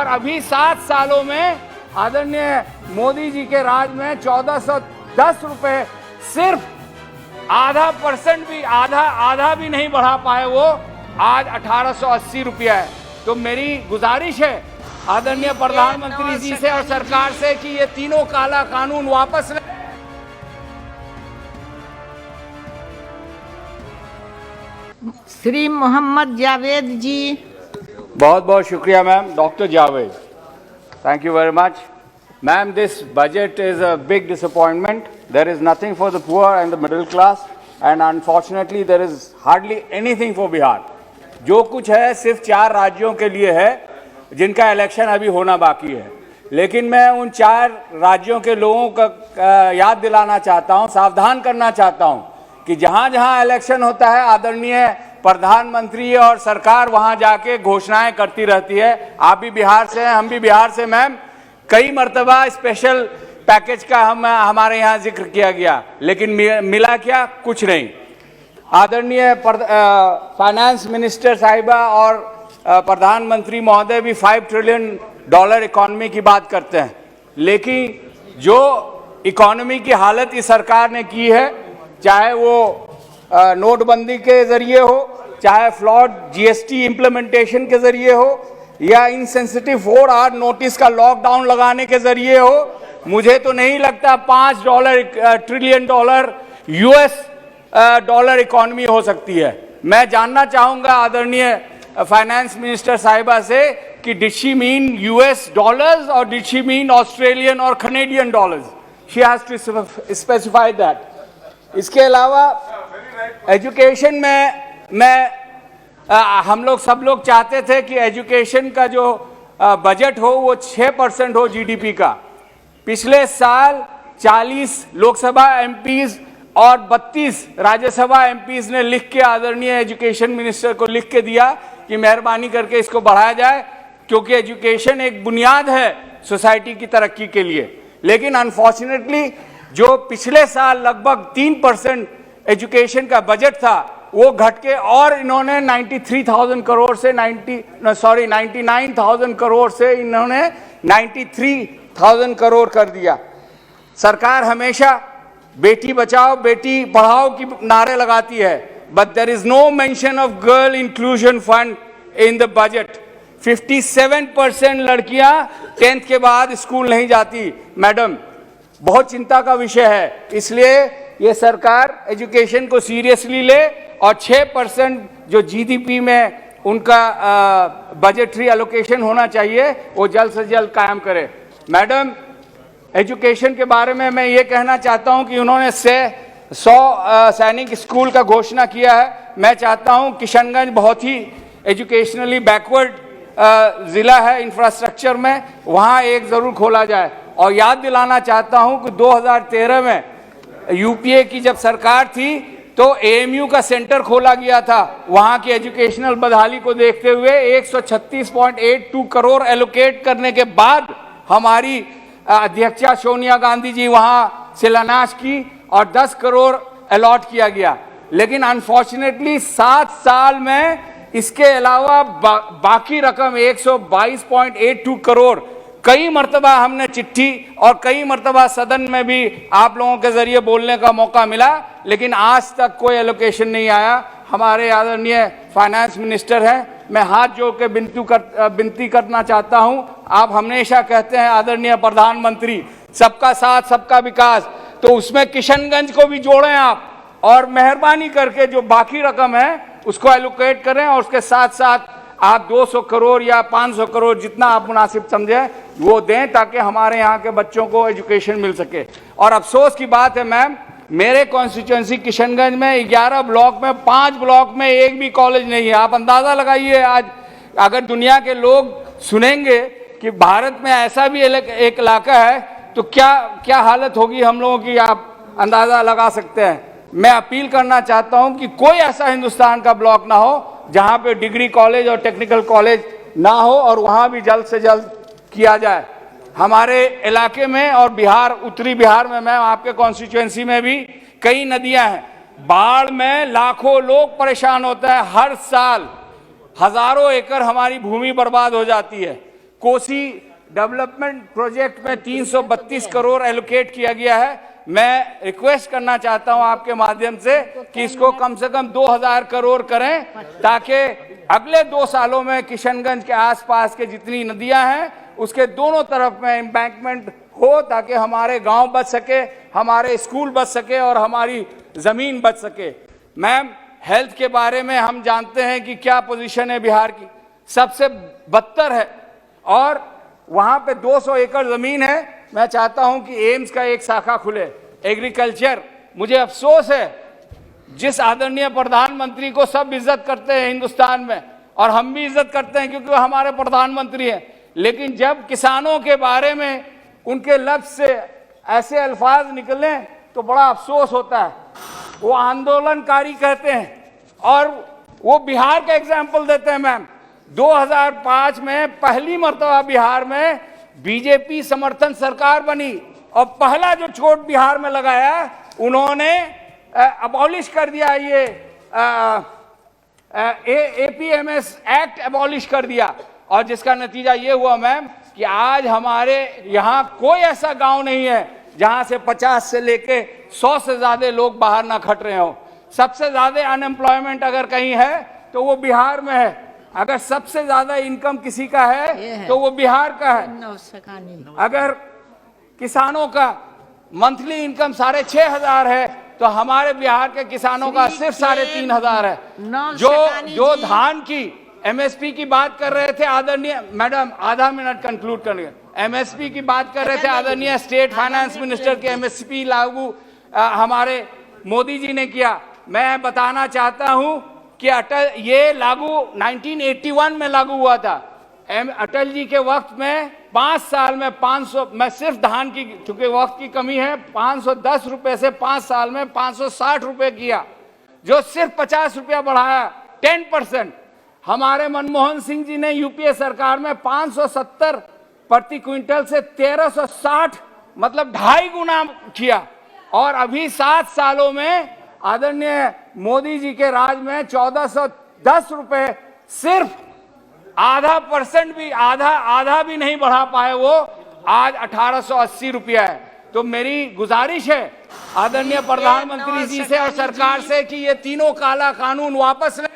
अभी 7 सालों में आदरणीय मोदी जी के राज में 1410 रुपए, सिर्फ आधा भी नहीं बढ़ा पाए, वो आज 1880 रुपया है। तो मेरी गुजारिश है आदरणीय प्रधानमंत्री जी से और सरकार से कि ये तीनों काला कानून वापस ले। श्री मोहम्मद जावेद जी। बहुत बहुत शुक्रिया ma'am. Doctor Javed, thank you very much. Ma'am, this budget is a big disappointment. There is nothing for the poor and the middle class, and unfortunately there is hardly anything for Bihar. जो कुछ है सिर्फ 4 राज्यों के लिए है जिनका election अभी होना बाकी है। लेकिन मैं उन 4 राज्यों के लोगों का याद दिलाना चाहता हूँ, सावधान करना चाहता हूँ कि जहाँ जहाँ इलेक्शन होता है आदरणीय प्रधानमंत्री और सरकार वहाँ जाके घोषणाएं करती रहती है। आप भी बिहार से हैं, हम भी बिहार से। मैम, कई मर्तबा स्पेशल पैकेज का हमारे यहाँ जिक्र किया गया, लेकिन मिला क्या? कुछ नहीं। आदरणीय फाइनेंस मिनिस्टर साहिबा और प्रधानमंत्री महोदय भी $5 ट्रिलियन इकोनॉमी की बात करते हैं, लेकिन जो इकोनॉमी की हालत इस सरकार ने की है, चाहे वो नोटबंदी के जरिए हो, चाहे फ्लॉड जीएसटी इम्प्लीमेंटेशन के जरिए हो, या इनसेंसिटिव 4 आवर नोटिस का लॉकडाउन लगाने के जरिए हो, मुझे तो नहीं लगता $5 ट्रिलियन यूएस डॉलर इकोनॉमी हो सकती है। मैं जानना चाहूंगा आदरणीय फाइनेंस मिनिस्टर साहिबा से कि did she mean US dollars और डिड शी मीन ऑस्ट्रेलियन और Canadian dollars? She has to specify that. इसके अलावा एजुकेशन में हम लोग सब लोग चाहते थे कि एजुकेशन का जो बजट हो वो 6% हो जीडीपी का। पिछले साल 40 लोकसभा एमपीज और 32 राज्यसभा एमपीज ने लिख के आदरणीय एजुकेशन मिनिस्टर को लिख के दिया कि मेहरबानी करके इसको बढ़ाया जाए, क्योंकि एजुकेशन एक बुनियाद है सोसाइटी की तरक्की के लिए। लेकिन अनफॉर्चुनेटली जो पिछले साल लगभग 3% एजुकेशन का बजट था, वो घट के और इन्होंने 93,000 करोड़ से 99,000 करोड़ से इन्होंने 93,000 करोड़ कर दिया। सरकार हमेशा बेटी बचाओ बेटी पढ़ाओ की नारे लगाती है, but there is no mention of girl inclusion fund in the budget. 57% लड़कियां 10th के बाद स्कूल नहीं जाती। मैडम, बहुत चिंता का विषय है। इसलिए ये सरकार एजुकेशन को सीरियसली ले और 6% जो जीडीपी में उनका बजटरी एलोकेशन होना चाहिए वो जल्द से जल्द कायम करे। मैडम, एजुकेशन के बारे में मैं ये कहना चाहता हूं कि उन्होंने 100 सैनिक स्कूल का घोषणा किया है। मैं चाहता हूं किशनगंज बहुत ही एजुकेशनली बैकवर्ड ज़िला है इंफ्रास्ट्रक्चर में, वहाँ एक ज़रूर खोला जाए। और याद दिलाना चाहता हूं कि 2013 में यूपीए की जब सरकार थी तो एएमयू का सेंटर खोला गया था। वहाँ की एजुकेशनल बदहाली को देखते हुए 136.82 करोड़ एलोकेट करने के बाद हमारी अध्यक्षा सोनिया गांधी जी वहाँ शिलान्यास की और 10 करोड़ अलॉट किया गया। लेकिन अनफॉर्चुनेटली 7 साल में इसके अलावा बाकी रकम 122.82 करोड़, कई मर्तबा हमने चिट्ठी और कई मर्तबा सदन में भी आप लोगों के जरिए बोलने का मौका मिला, लेकिन आज तक कोई एलोकेशन नहीं आया। हमारे आदरणीय फाइनेंस मिनिस्टर हैं, मैं हाथ जोड़ के विनती करना चाहता हूं। आप हमेशा कहते हैं आदरणीय प्रधानमंत्री सबका साथ सबका विकास, तो उसमें किशनगंज को भी जोड़ें आप, और मेहरबानी करके जो बाकी रकम है उसको एलोकेट करें, और उसके साथ साथ आप 200 करोड़ या 500 करोड़ जितना आप मुनासिब समझें वो दें, ताकि हमारे यहाँ के बच्चों को एजुकेशन मिल सके। और अफसोस की बात है मैम, मेरे कॉन्स्टिट्यूएंसी किशनगंज में 11 ब्लॉक में 5 ब्लॉक में एक भी कॉलेज नहीं है। आप अंदाज़ा लगाइए, आज अगर दुनिया के लोग सुनेंगे कि भारत में ऐसा भी एक इलाका है तो क्या क्या हालत होगी हम लोगों की, आप अंदाज़ा लगा सकते हैं। मैं अपील करना चाहता हूं कि कोई ऐसा हिंदुस्तान का ब्लॉक ना हो जहां पे डिग्री कॉलेज और टेक्निकल कॉलेज ना हो, और वहां भी जल्द से जल्द किया जाए। हमारे इलाके में और बिहार, उत्तरी बिहार में, मैं आपके कॉन्स्टिट्यूएंसी में भी कई नदियां हैं। बाढ़ में लाखों लोग परेशान होते हैं, हर साल हजारों एकड़ हमारी भूमि बर्बाद हो जाती है। कोसी डेवलपमेंट प्रोजेक्ट में 332 करोड़ एलोकेट किया गया है। मैं रिक्वेस्ट करना चाहता हूं आपके माध्यम से कि इसको कम से कम 2000 करोड़ करें, ताकि अगले 2 सालों में किशनगंज के आसपास के जितनी नदियां हैं उसके दोनों तरफ में एम्बैंकमेंट हो, ताकि हमारे गांव बच सके, हमारे स्कूल बच सके और हमारी जमीन बच सके। मैम, हेल्थ के बारे में हम जानते हैं कि क्या पोजीशन है बिहार की, सबसे बदतर है, और वहां पे 200 एकड़ जमीन है। मैं चाहता हूं कि एम्स का एक शाखा खुले, एग्रीकल्चर। मुझे अफसोस है, जिस आदरणीय प्रधानमंत्री को सब इज्जत करते हैं हिंदुस्तान में, और हम भी इज्जत करते हैं क्योंकि वो हमारे प्रधानमंत्री हैं, लेकिन जब किसानों के बारे में उनके लफ्ज से ऐसे अल्फाज निकले तो बड़ा अफसोस होता है। वो आंदोलनकारी कहते हैं और वो बिहार का एग्जाम्पल देते हैं। मैम, 2005 में पहली मर्तबा बिहार में बीजेपी समर्थन सरकार बनी और पहला जो चोट बिहार में लगाया, उन्होंने अबॉलिश कर दिया, ये एपीएमएस एक्ट अबॉलिश कर दिया, और जिसका नतीजा ये हुआ मैम कि आज हमारे यहाँ कोई ऐसा गांव नहीं है जहां से 50 से लेके 100 से ज्यादा लोग बाहर ना खट रहे हो। सबसे ज्यादा अनएम्प्लॉयमेंट अगर कहीं है तो वो बिहार में है। अगर सबसे ज्यादा इनकम किसी का है तो वो बिहार का है। अगर किसानों का मंथली इनकम 6500 है तो हमारे बिहार के किसानों का सिर्फ 3500 है। जो धान की एमएसपी की बात कर रहे थे आदरणीय मैडम, आधा मिनट कंक्लूड करेंगे। एमएसपी की बात कर रहे थे आदरणीय स्टेट फाइनेंस मिनिस्टर के, एमएसपी लागू हमारे मोदी जी ने किया। मैं बताना चाहता हूं कि अटल ये लागू 1981 में लागू हुआ था। अटल जी के वक्त में 5 साल में 500, मैं सिर्फ धान की, चूंकि वक्त की कमी है, 510 रुपए से 5 साल में 560 रुपए किया, जो सिर्फ 50 रुपया बढ़ाया, 10%। हमारे मनमोहन सिंह जी ने यूपीए सरकार में 570 प्रति क्विंटल से 1360, मतलब 2.5 गुना किया, और अभी 7 सालों में आदरणीय मोदी जी के राज में 1410 रुपए, सिर्फ % भी आधा भी नहीं बढ़ा पाए, वो आज 1880 रुपया है। तो मेरी गुजारिश है आदरणीय प्रधानमंत्री जी से और सरकार से कि ये तीनों काला कानून वापस लें।